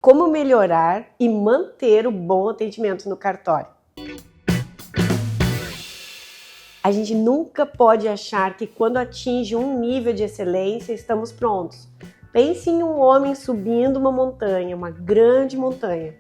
Como melhorar e manter o bom atendimento no cartório. A gente nunca pode achar que quando atinge um nível de excelência estamos prontos. Pense em um homem subindo uma montanha, uma grande montanha.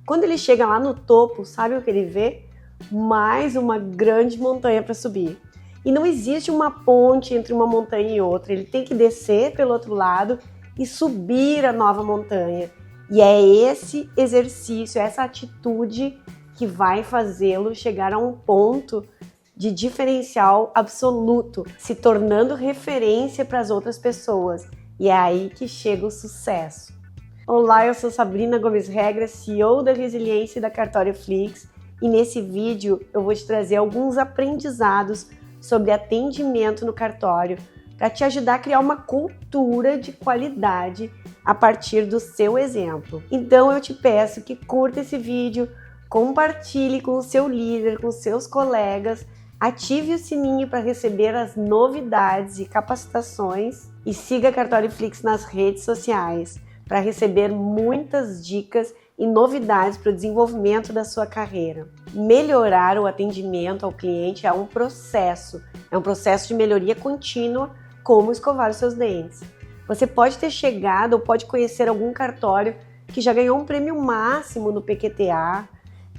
Quando ele chega lá no topo, sabe o que ele vê? Mais uma grande montanha para subir. E não existe uma ponte entre uma montanha e outra. Ele tem que descer pelo outro lado e subir a nova montanha. E é esse exercício, essa atitude que vai fazê-lo chegar a um ponto de diferencial absoluto, se tornando referência para as outras pessoas. E é aí que chega o sucesso. Olá, eu sou Sabrina Gomes Regra, CEO da Resiliência e da Cartório Flix, e nesse vídeo eu vou te trazer alguns aprendizados sobre atendimento no cartório para te ajudar a criar uma cultura de qualidade a partir do seu exemplo. Então eu te peço que curta esse vídeo, compartilhe com o seu líder, com seus colegas, ative o sininho para receber as novidades e capacitações e siga a Cartório Flix nas redes sociais para receber muitas dicas e novidades para o desenvolvimento da sua carreira. Melhorar o atendimento ao cliente é um processo de melhoria contínua, como escovar os seus dentes. Você pode ter chegado ou pode conhecer algum cartório que já ganhou um prêmio máximo no PQTA,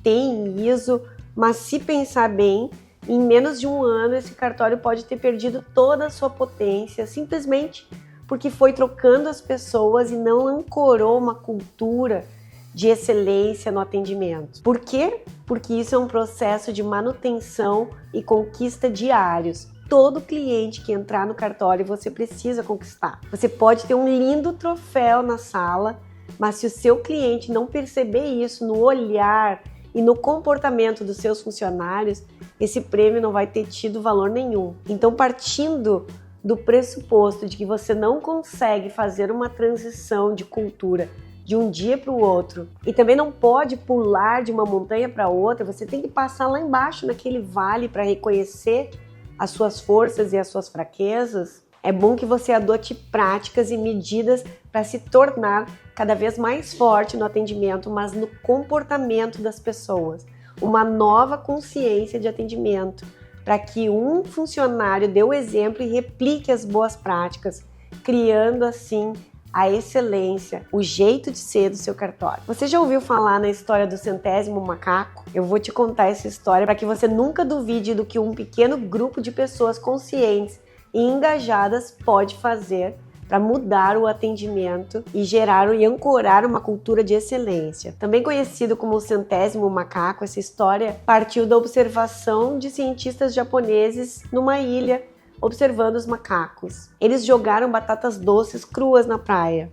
tem ISO, mas se pensar bem, em menos de um ano esse cartório pode ter perdido toda a sua potência, simplesmente porque foi trocando as pessoas e não ancorou uma cultura de excelência no atendimento. Por quê? Porque isso é um processo de manutenção e conquista diários. Todo cliente que entrar no cartório você precisa conquistar. Você pode ter um lindo troféu na sala, mas se o seu cliente não perceber isso no olhar e no comportamento dos seus funcionários, esse prêmio não vai ter tido valor nenhum. Então, partindo do pressuposto de que você não consegue fazer uma transição de cultura de um dia para o outro e também não pode pular de uma montanha para outra, você tem que passar lá embaixo naquele vale para reconhecer as suas forças e as suas fraquezas. É bom que você adote práticas e medidas para se tornar cada vez mais forte no atendimento, mas no comportamento das pessoas. Uma nova consciência de atendimento, para que um funcionário dê o exemplo e replique as boas práticas, criando assim a excelência, o jeito de ser do seu cartório. Você já ouviu falar na história do 100º macaco? Eu vou te contar essa história para que você nunca duvide do que um pequeno grupo de pessoas conscientes e engajadas pode fazer para mudar o atendimento e gerar e ancorar uma cultura de excelência. Também conhecido como o 100º macaco, essa história partiu da observação de cientistas japoneses numa ilha observando os macacos. Eles jogaram batatas doces cruas na praia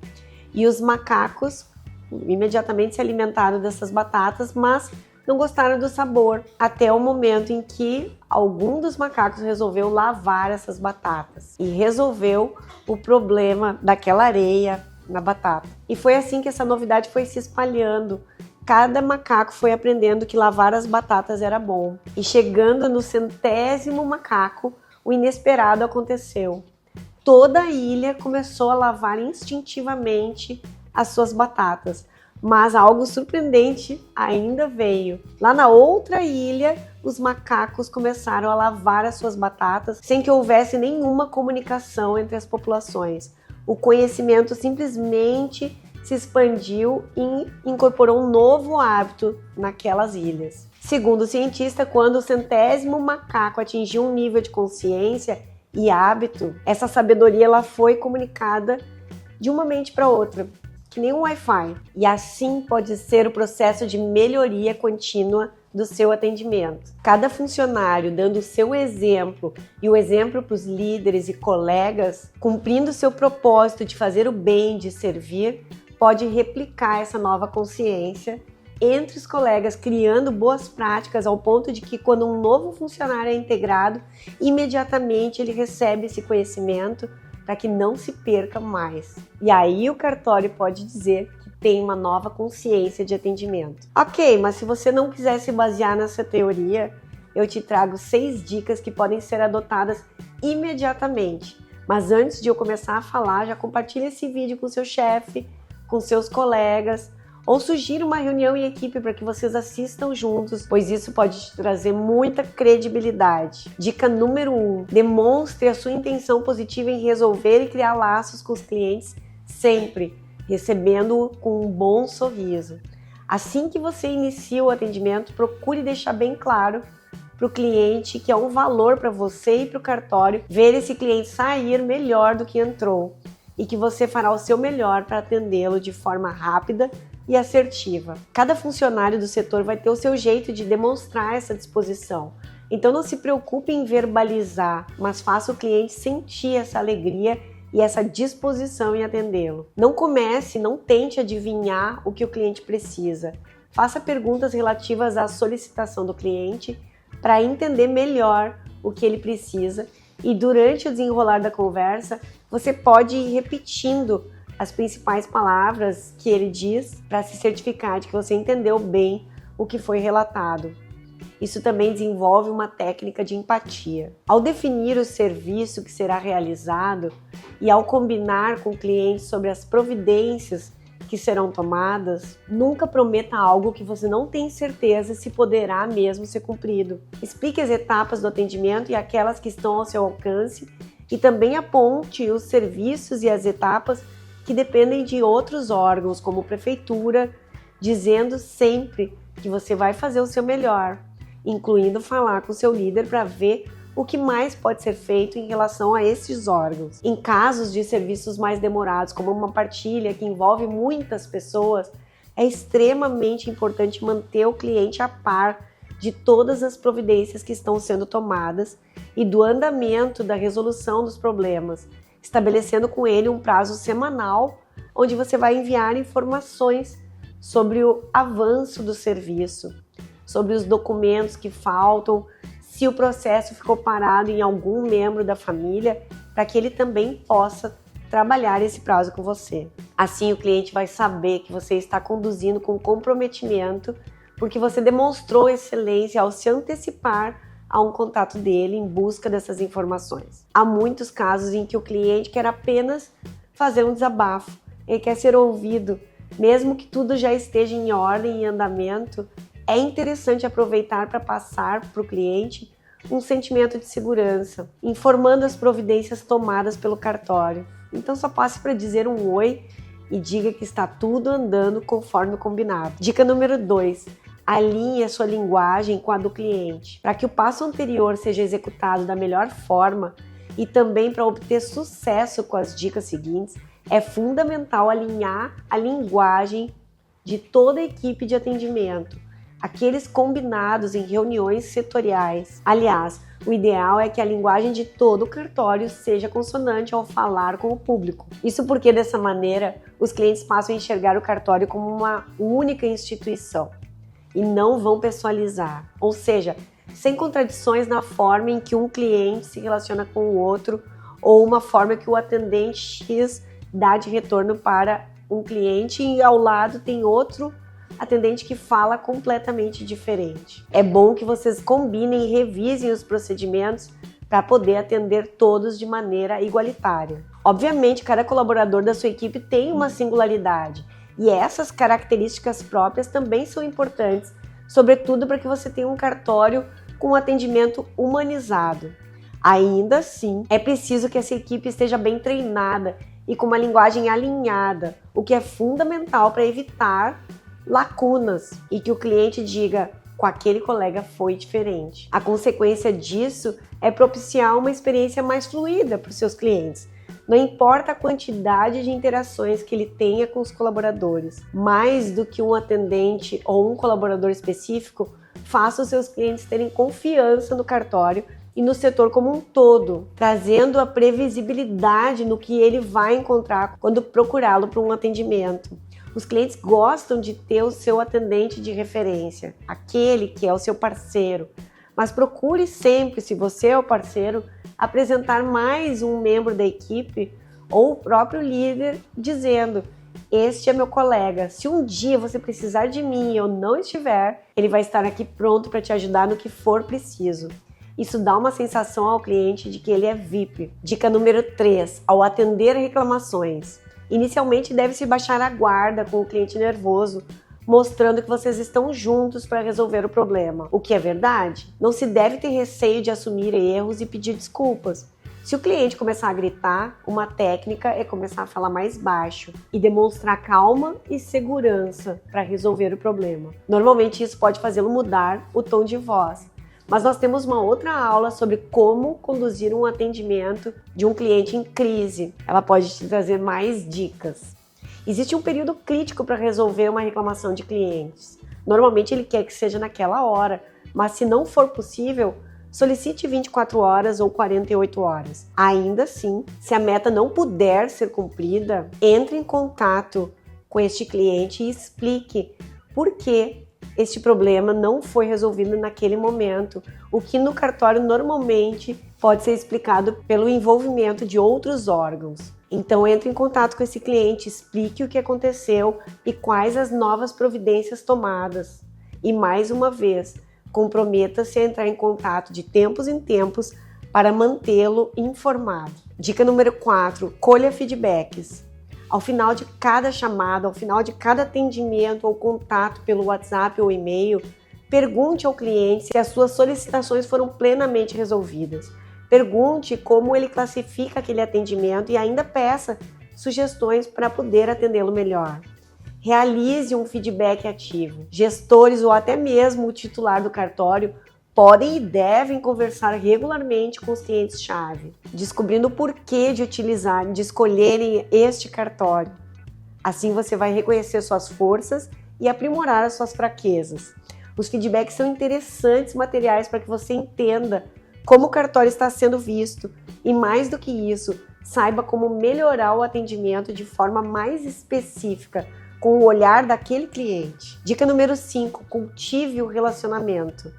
e os macacos imediatamente se alimentaram dessas batatas, mas não gostaram do sabor, até o momento em que algum dos macacos resolveu lavar essas batatas e resolveu o problema daquela areia na batata. E foi assim que essa novidade foi se espalhando. Cada macaco foi aprendendo que lavar as batatas era bom. E chegando no 100º macaco, o inesperado aconteceu. Toda a ilha começou a lavar instintivamente as suas batatas, mas algo surpreendente ainda veio. Lá na outra ilha, os macacos começaram a lavar as suas batatas sem que houvesse nenhuma comunicação entre as populações. O conhecimento simplesmente se expandiu e incorporou um novo hábito naquelas ilhas. Segundo o cientista, quando o 100º macaco atingiu um nível de consciência e hábito, essa sabedoria ela foi comunicada de uma mente para outra, que nem um Wi-Fi. E assim pode ser o processo de melhoria contínua do seu atendimento. Cada funcionário dando o seu exemplo e o exemplo para os líderes e colegas, cumprindo o seu propósito de fazer o bem, de servir, pode replicar essa nova consciência entre os colegas, criando boas práticas ao ponto de que quando um novo funcionário é integrado, imediatamente ele recebe esse conhecimento para que não se perca mais. E aí o cartório pode dizer que tem uma nova consciência de atendimento. Ok, mas se você não quiser se basear nessa teoria, eu te trago 6 dicas que podem ser adotadas imediatamente. Mas antes de eu começar a falar, já compartilhe esse vídeo com seu chefe, com seus colegas, ou sugira uma reunião em equipe para que vocês assistam juntos, pois isso pode te trazer muita credibilidade. Dica número 1: demonstre a sua intenção positiva em resolver e criar laços com os clientes sempre, recebendo-o com um bom sorriso. Assim que você inicia o atendimento, procure deixar bem claro para o cliente que é um valor para você e para o cartório ver esse cliente sair melhor do que entrou e que você fará o seu melhor para atendê-lo de forma rápida e assertiva. Cada funcionário do setor vai ter o seu jeito de demonstrar essa disposição. Então não se preocupe em verbalizar, mas faça o cliente sentir essa alegria e essa disposição em atendê-lo. Não tente adivinhar o que o cliente precisa. Faça perguntas relativas à solicitação do cliente para entender melhor o que ele precisa e durante o desenrolar da conversa você pode ir repetindo as principais palavras que ele diz para se certificar de que você entendeu bem o que foi relatado. Isso também desenvolve uma técnica de empatia. Ao definir o serviço que será realizado e ao combinar com o cliente sobre as providências que serão tomadas, nunca prometa algo que você não tem certeza se poderá mesmo ser cumprido. Explique as etapas do atendimento e aquelas que estão ao seu alcance e também aponte os serviços e as etapas que dependem de outros órgãos, como prefeitura, dizendo sempre que você vai fazer o seu melhor, incluindo falar com o seu líder para ver o que mais pode ser feito em relação a esses órgãos. Em casos de serviços mais demorados, como uma partilha que envolve muitas pessoas, é extremamente importante manter o cliente a par de todas as providências que estão sendo tomadas e do andamento da resolução dos problemas, estabelecendo com ele um prazo semanal, onde você vai enviar informações sobre o avanço do serviço, sobre os documentos que faltam, se o processo ficou parado em algum membro da família, para que ele também possa trabalhar esse prazo com você. Assim, o cliente vai saber que você está conduzindo com comprometimento, porque você demonstrou excelência ao se antecipar a um contato dele em busca dessas informações. Há muitos casos em que o cliente quer apenas fazer um desabafo, ele quer ser ouvido, mesmo que tudo já esteja em ordem e andamento. É interessante aproveitar para passar para o cliente um sentimento de segurança, informando as providências tomadas pelo cartório. Então só passe para dizer um oi e diga que está tudo andando conforme combinado. Dica número 2. Alinhe a sua linguagem com a do cliente. Para que o passo anterior seja executado da melhor forma e também para obter sucesso com as dicas seguintes, é fundamental alinhar a linguagem de toda a equipe de atendimento, aqueles combinados em reuniões setoriais. Aliás, o ideal é que a linguagem de todo o cartório seja consonante ao falar com o público. Isso porque, dessa maneira, os clientes passam a enxergar o cartório como uma única instituição e não vão pessoalizar, ou seja, sem contradições na forma em que um cliente se relaciona com o outro ou uma forma que o atendente X dá de retorno para um cliente e ao lado tem outro atendente que fala completamente diferente. É bom que vocês combinem e revisem os procedimentos para poder atender todos de maneira igualitária. Obviamente, cada colaborador da sua equipe tem uma singularidade e essas características próprias também são importantes, sobretudo para que você tenha um cartório com um atendimento humanizado. Ainda assim, é preciso que essa equipe esteja bem treinada e com uma linguagem alinhada, o que é fundamental para evitar lacunas e que o cliente diga: com aquele colega foi diferente. A consequência disso é propiciar uma experiência mais fluida para os seus clientes. Não importa a quantidade de interações que ele tenha com os colaboradores, mais do que um atendente ou um colaborador específico, faça os seus clientes terem confiança no cartório e no setor como um todo, trazendo a previsibilidade no que ele vai encontrar quando procurá-lo para um atendimento. Os clientes gostam de ter o seu atendente de referência, aquele que é o seu parceiro, mas procure sempre, se você é o parceiro, apresentar mais um membro da equipe ou o próprio líder dizendo: este é meu colega, se um dia você precisar de mim e eu não estiver, ele vai estar aqui pronto para te ajudar no que for preciso. Isso dá uma sensação ao cliente de que ele é VIP. Dica número 3, ao atender reclamações. Inicialmente, deve-se baixar a guarda com o cliente nervoso, mostrando que vocês estão juntos para resolver o problema. O que é verdade? Não se deve ter receio de assumir erros e pedir desculpas. Se o cliente começar a gritar, uma técnica é começar a falar mais baixo e demonstrar calma e segurança para resolver o problema. Normalmente isso pode fazê-lo mudar o tom de voz. Mas nós temos uma outra aula sobre como conduzir um atendimento de um cliente em crise. Ela pode te trazer mais dicas. Existe um período crítico para resolver uma reclamação de clientes. Normalmente ele quer que seja naquela hora, mas se não for possível, solicite 24 horas ou 48 horas. Ainda assim, se a meta não puder ser cumprida, entre em contato com este cliente e explique por que este problema não foi resolvido naquele momento, o que no cartório normalmente pode ser explicado pelo envolvimento de outros órgãos. Então entre em contato com esse cliente, explique o que aconteceu e quais as novas providências tomadas. E mais uma vez, comprometa-se a entrar em contato de tempos em tempos para mantê-lo informado. Dica número 4, colha feedbacks. Ao final de cada chamada, ao final de cada atendimento ou contato pelo WhatsApp ou e-mail, pergunte ao cliente se as suas solicitações foram plenamente resolvidas. Pergunte como ele classifica aquele atendimento e ainda peça sugestões para poder atendê-lo melhor. Realize um feedback ativo. Gestores ou até mesmo o titular do cartório podem e devem conversar regularmente com os clientes-chave, descobrindo o porquê de escolherem este cartório. Assim você vai reconhecer suas forças e aprimorar as suas fraquezas. Os feedbacks são interessantes materiais para que você entenda como o cartório está sendo visto e, mais do que isso, saiba como melhorar o atendimento de forma mais específica com o olhar daquele cliente. Dica número 5, cultive o relacionamento.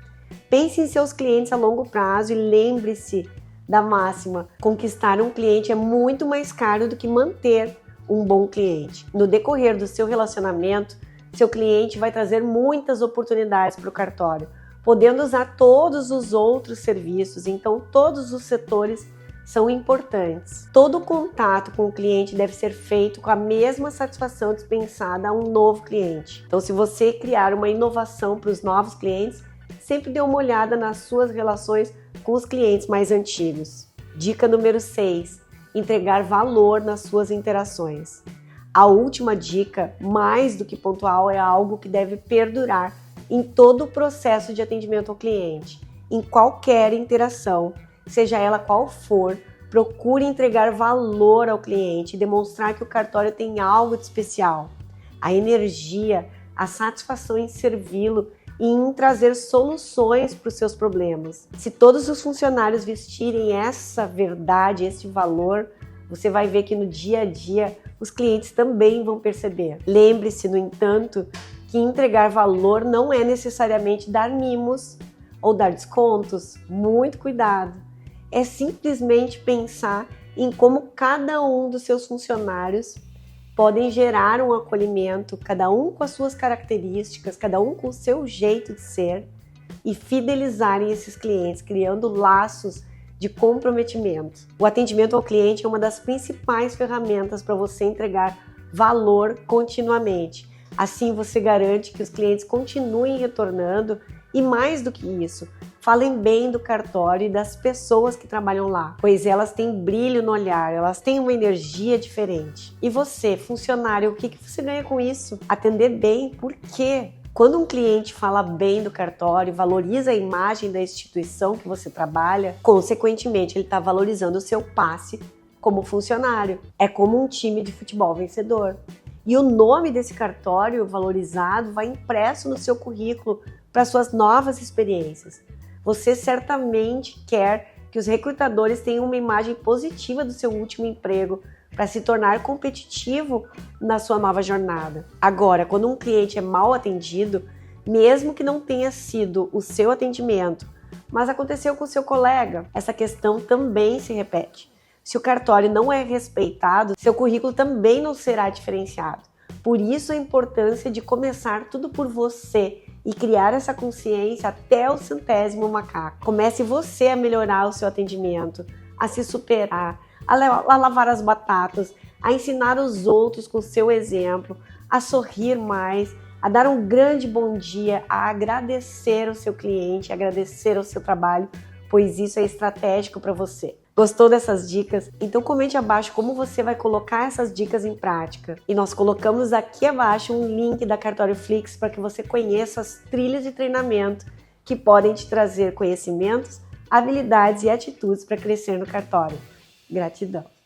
Pense em seus clientes a longo prazo e lembre-se da máxima: conquistar um cliente é muito mais caro do que manter um bom cliente. No decorrer do seu relacionamento, seu cliente vai trazer muitas oportunidades para o cartório, podendo usar todos os outros serviços, então todos os setores são importantes. Todo contato com o cliente deve ser feito com a mesma satisfação dispensada a um novo cliente. Então, se você criar uma inovação para os novos clientes, sempre dê uma olhada nas suas relações com os clientes mais antigos. Dica número 6, entregar valor nas suas interações. A última dica, mais do que pontual, é algo que deve perdurar em todo o processo de atendimento ao cliente. Em qualquer interação, seja ela qual for, procure entregar valor ao cliente e demonstrar que o cartório tem algo de especial. A energia, a satisfação em servi-lo e em trazer soluções para os seus problemas. Se todos os funcionários vestirem essa verdade, esse valor, você vai ver que no dia a dia os clientes também vão perceber. Lembre-se, no entanto, que entregar valor não é necessariamente dar mimos ou dar descontos. Muito cuidado. É simplesmente pensar em como cada um dos seus funcionários podem gerar um acolhimento, cada um com as suas características, cada um com o seu jeito de ser, e fidelizarem esses clientes, criando laços de comprometimento. O atendimento ao cliente é uma das principais ferramentas para você entregar valor continuamente. Assim você garante que os clientes continuem retornando e, mais do que isso, falem bem do cartório e das pessoas que trabalham lá, pois elas têm brilho no olhar, elas têm uma energia diferente. E você, funcionário, o que você ganha com isso? Atender bem, por quê? Quando um cliente fala bem do cartório, valoriza a imagem da instituição que você trabalha, consequentemente ele está valorizando o seu passe como funcionário. É como um time de futebol vencedor. E o nome desse cartório valorizado vai impresso no seu currículo para suas novas experiências. Você certamente quer que os recrutadores tenham uma imagem positiva do seu último emprego para se tornar competitivo na sua nova jornada. Agora, quando um cliente é mal atendido, mesmo que não tenha sido o seu atendimento, mas aconteceu com o seu colega, essa questão também se repete. Se o cartório não é respeitado, seu currículo também não será diferenciado. Por isso a importância de começar tudo por você e criar essa consciência até o 100º macaco. Comece você a melhorar o seu atendimento, a se superar, a lavar as batatas, a ensinar os outros com o seu exemplo, a sorrir mais, a dar um grande bom dia, a agradecer o seu cliente, agradecer o seu trabalho, pois isso é estratégico para você. Gostou dessas dicas? Então comente abaixo como você vai colocar essas dicas em prática. E nós colocamos aqui abaixo um link da Cartório Flix para que você conheça as trilhas de treinamento que podem te trazer conhecimentos, habilidades e atitudes para crescer no cartório. Gratidão!